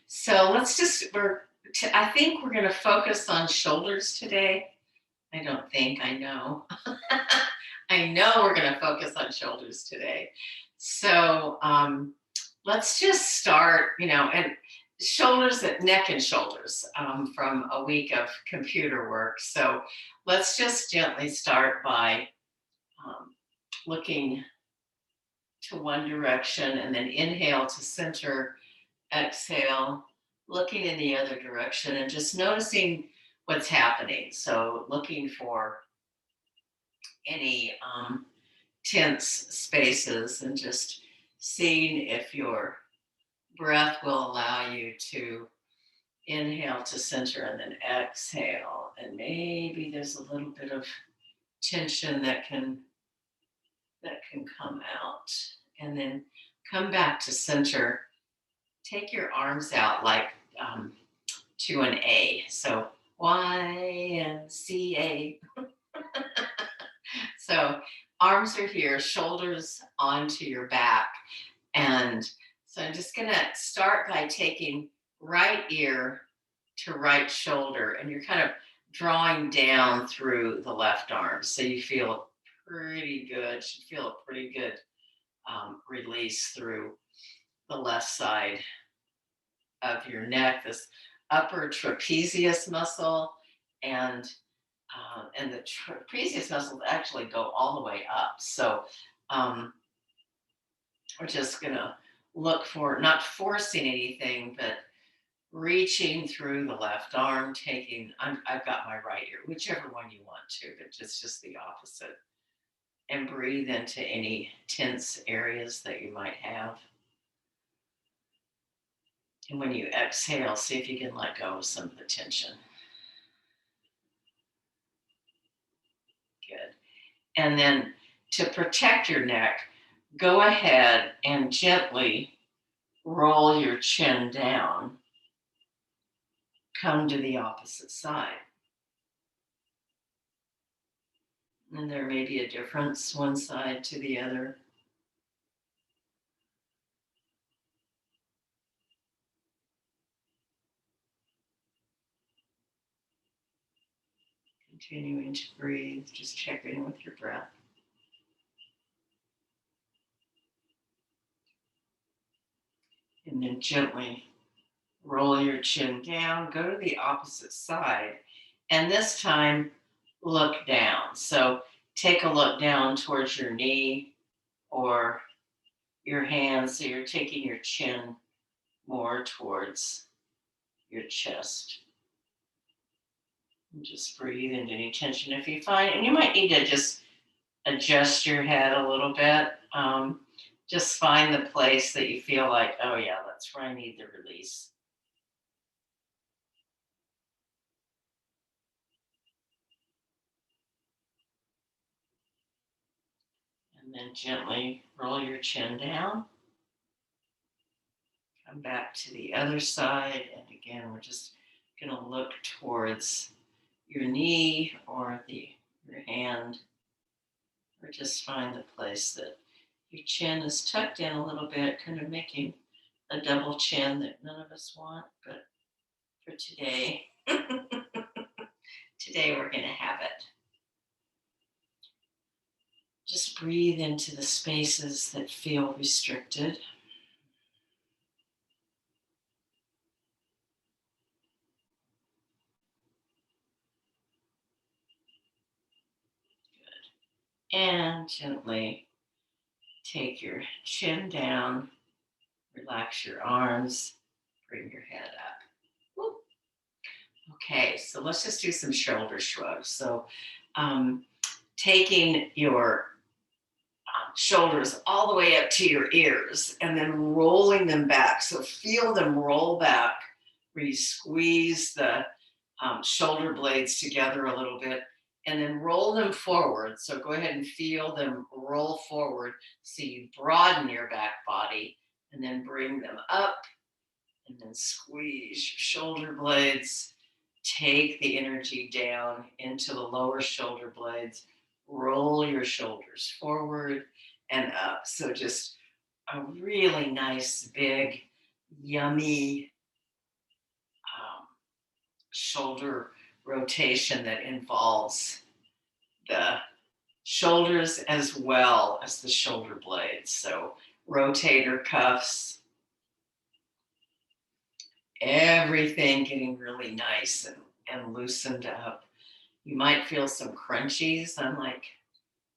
So I think we're going to focus on shoulders today. I don't think, I know. I know we're going to focus on shoulders today. So let's just start, and neck and shoulders from a week of computer work. So let's just gently start by um, looking to one direction and then inhale to center. Exhale, looking in the other direction and just noticing what's happening. So, looking for any tense spaces and just seeing if your breath will allow you to inhale to center and then exhale. And maybe there's a little bit of tension that can come out. And then come back to center. Take your arms out like to an A. So YMCA. So arms are here, shoulders onto your back. And so I'm just going to start by taking right ear to right shoulder. And you're kind of drawing down through the left arm. So you feel pretty good. Should feel a pretty good release through the left side of your neck, this upper trapezius muscle, and the trapezius muscles actually go all the way up. So um, we're just gonna look for not forcing anything, but reaching through the left arm, I've got my right ear, whichever one you want to, but just the opposite, and breathe into any tense areas that you might have. And when you exhale, see if you can let go of some of the tension. Good. And then to protect your neck, go ahead and gently roll your chin down. Come to the opposite side. And there may be a difference one side to the other. Continuing to breathe, just check in with your breath. And then gently roll your chin down, go to the opposite side, and this time look down. So take a look down towards your knee or your hands. So you're taking your chin more towards your chest. And just breathe into any tension if you find, and you might need to just adjust your head a little bit. Just find the place that you feel like, oh yeah, that's where I need the release. And then gently roll your chin down. Come back to the other side. And again, we're just going to look towards your knee or your hand, or just find the place that your chin is tucked in a little bit, kind of making a double chin that none of us want. But for today, today we're going to have it. Just breathe into the spaces that feel restricted. Good. And gently take your chin down, relax your arms, bring your head up. Woo. Okay, so let's just do some shoulder shrugs. So taking your shoulders all the way up to your ears and then rolling them back. So feel them roll back where you squeeze the shoulder blades together a little bit and then roll them forward. So go ahead and feel them roll forward so you broaden your back body and then bring them up and then squeeze your shoulder blades. Take the energy down into the lower shoulder blades. Roll your shoulders forward and up. So just a really nice, big, yummy shoulder rotation that involves the shoulders as well as the shoulder blades. So rotator cuffs, everything getting really nice and loosened up. You might feel some crunchies. I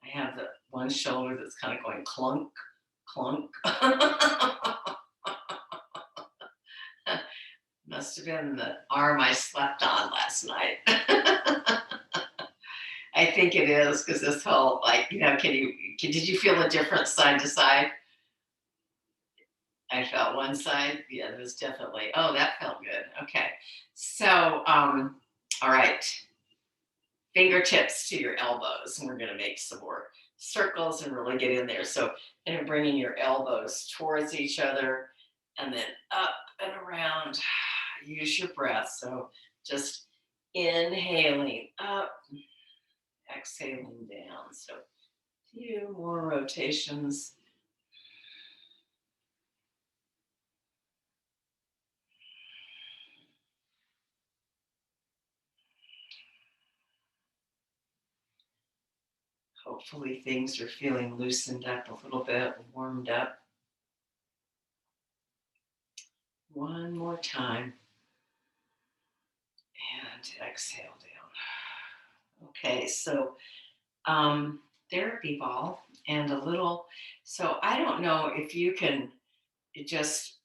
have the one shoulder that's kind of going clunk, clunk. Must have been the arm I slept on last night. I think it is because this whole did you feel a difference side to side? I felt one side. Yeah, it was definitely. Oh, that felt good. Okay. So, all right. Fingertips to your elbows. And we're going to make some more circles and really get in there. So, and bringing your elbows towards each other and then up and around. Use your breath. So, just inhaling up, exhaling down. So, a few more rotations. Hopefully things are feeling loosened up a little bit, warmed up. One more time. And exhale down. Okay, so therapy ball and a little. So I don't know if you can just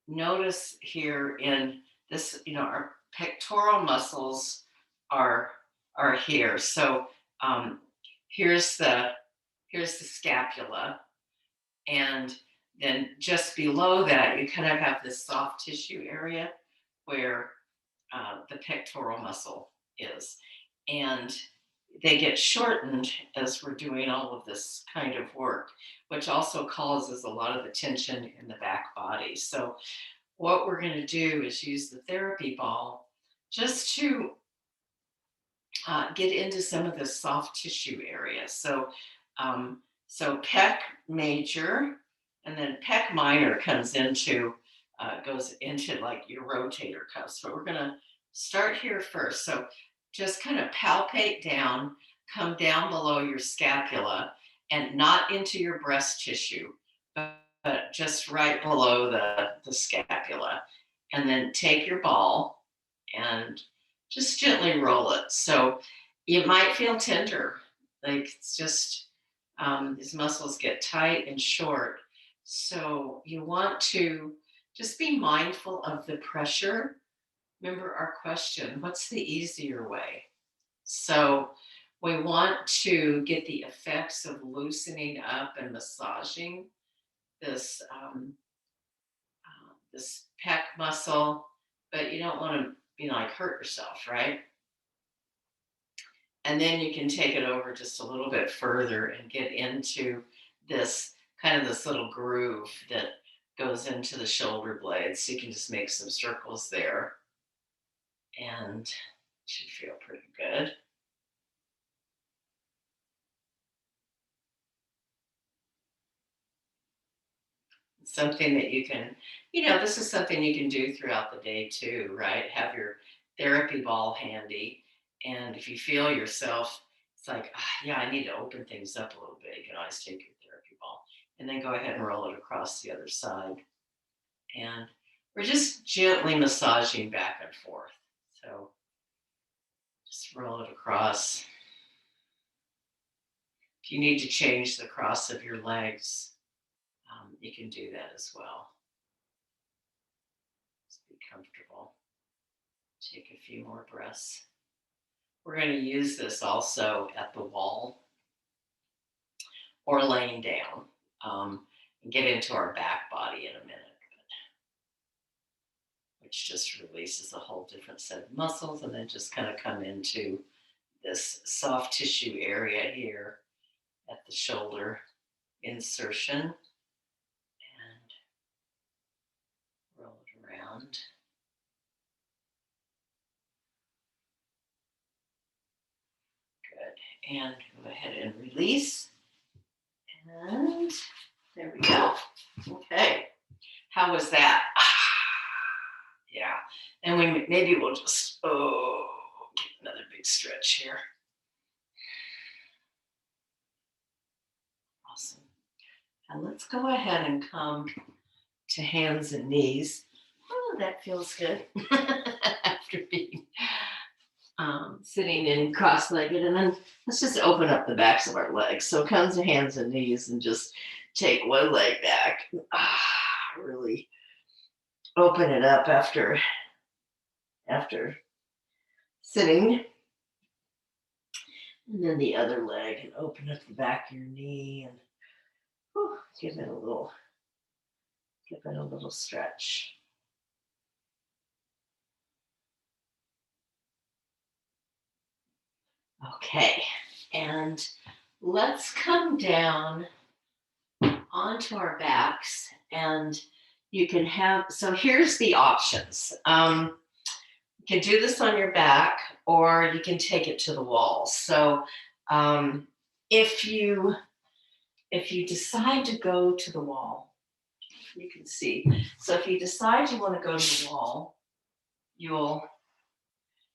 notice here in this, our pectoral muscles are are here. So um, here's the here's the scapula, and then just below that, you kind of have this soft tissue area where the pectoral muscle is. And they get shortened as we're doing all of this kind of work, which also causes a lot of the tension in the back body. So, what we're going to do is use the therapy ball just to get into some of the soft tissue area. So pec major, and then pec minor goes into like your rotator cuffs. But we're gonna start here first. So just kind of palpate down, come down below your scapula, and not into your breast tissue, but just right below the scapula. And then take your ball and just gently roll it. So you might feel tender, like it's just these muscles get tight and short. So you want to just be mindful of the pressure. Remember our question, what's the easier way? So we want to get the effects of loosening up and massaging this this pec muscle, but you don't want to like hurt yourself, right? And then you can take it over just a little bit further and get into this this little groove that goes into the shoulder blades. So you can just make some circles there and it should feel pretty good. Something that you can, this is something you can do throughout the day too, right? Have your therapy ball handy. And if you feel yourself, it's like, yeah, I need to open things up a little bit. You can always take your therapy ball and then go ahead and roll it across the other side. And we're just gently massaging back and forth. So just roll it across. If you need to change the cross of your legs, you can do that as well. Just be comfortable. Take a few more breaths. We're going to use this also at the wall or laying down and get into our back body in a minute, which just releases a whole different set of muscles and then just kind of come into this soft tissue area here at the shoulder insertion and roll it around. Good. And go ahead and release. And there we go. Okay. How was that? Yeah. And maybe we'll just, get another big stretch here. Awesome. And let's go ahead and come to hands and knees. Oh, that feels good. After being sitting in cross-legged, and then let's just open up the backs of our legs. So come to hands and knees and just take one leg back. Really open it up after sitting. And then the other leg, and open up the back of your knee and give it a little stretch. Okay, and let's come down onto our backs, and you can so here's the options. You can do this on your back, or you can take it to the wall. So if you decide to go to the wall, you can see. So if you decide you want to go to the wall, you'll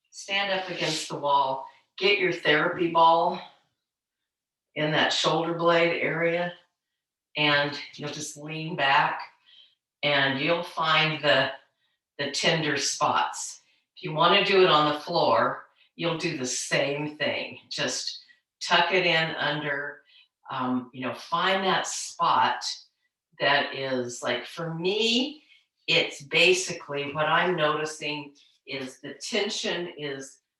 stand up against the wall, get your therapy ball in that shoulder blade area, and you'll just lean back and you'll find the tender spots. If you want to do it on the floor, you'll do the same thing. Just tuck it in under, find that spot that is like, for me, it's basically what I'm noticing is the tension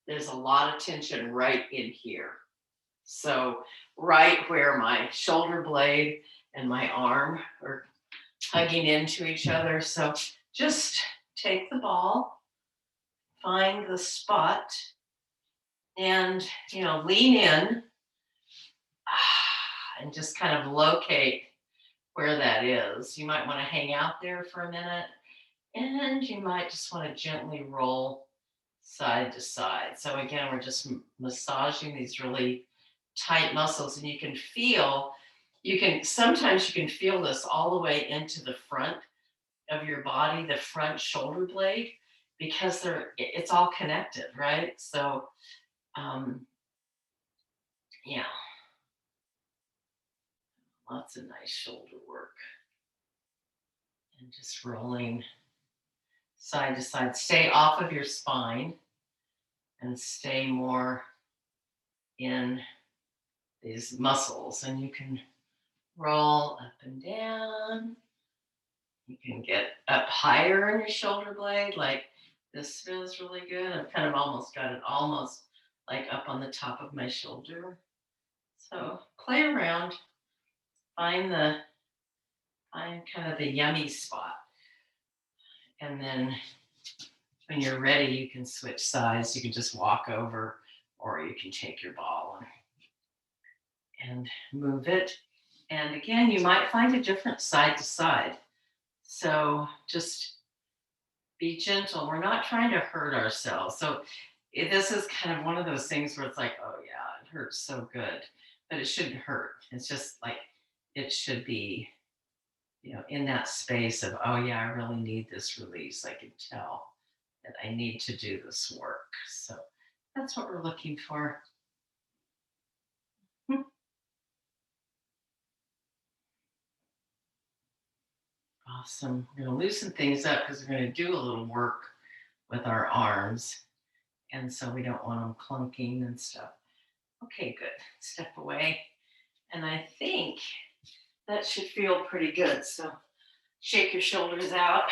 there's a lot of tension right in here. So right where my shoulder blade and my arm are hugging into each other. So just take the ball, find the spot, and lean in and just kind of locate where that is. You might want to hang out there for a minute, and you might just want to gently roll side to side. So again, we're just massaging these really tight muscles, and sometimes you can feel this all the way into the front of your body, the front shoulder blade, because it's all connected, right? So yeah, lots of nice shoulder work, and just rolling side to side. Stay off of your spine and stay more in these muscles, and you can roll up and down. You can get up higher in your shoulder blade, like this feels really good. I've kind of almost got it almost like up on the top of my shoulder. So play around, find kind of the yummy spot. And then when you're ready, you can switch sides. You can just walk over, or you can take your ball and move it. And again, you might find a different side to side. So just be gentle. We're not trying to hurt ourselves. So this is kind of one of those things where it's like, oh yeah, it hurts so good, but it shouldn't hurt. It's just like, it should be, in that space of, oh yeah, I really need this release. I can tell that I need to do this work. So that's what we're looking for. Awesome. We're going to loosen things up because we're going to do a little work with our arms. And so we don't want them clunking and stuff. Okay, good. Step away. And I think that should feel pretty good. So shake your shoulders out.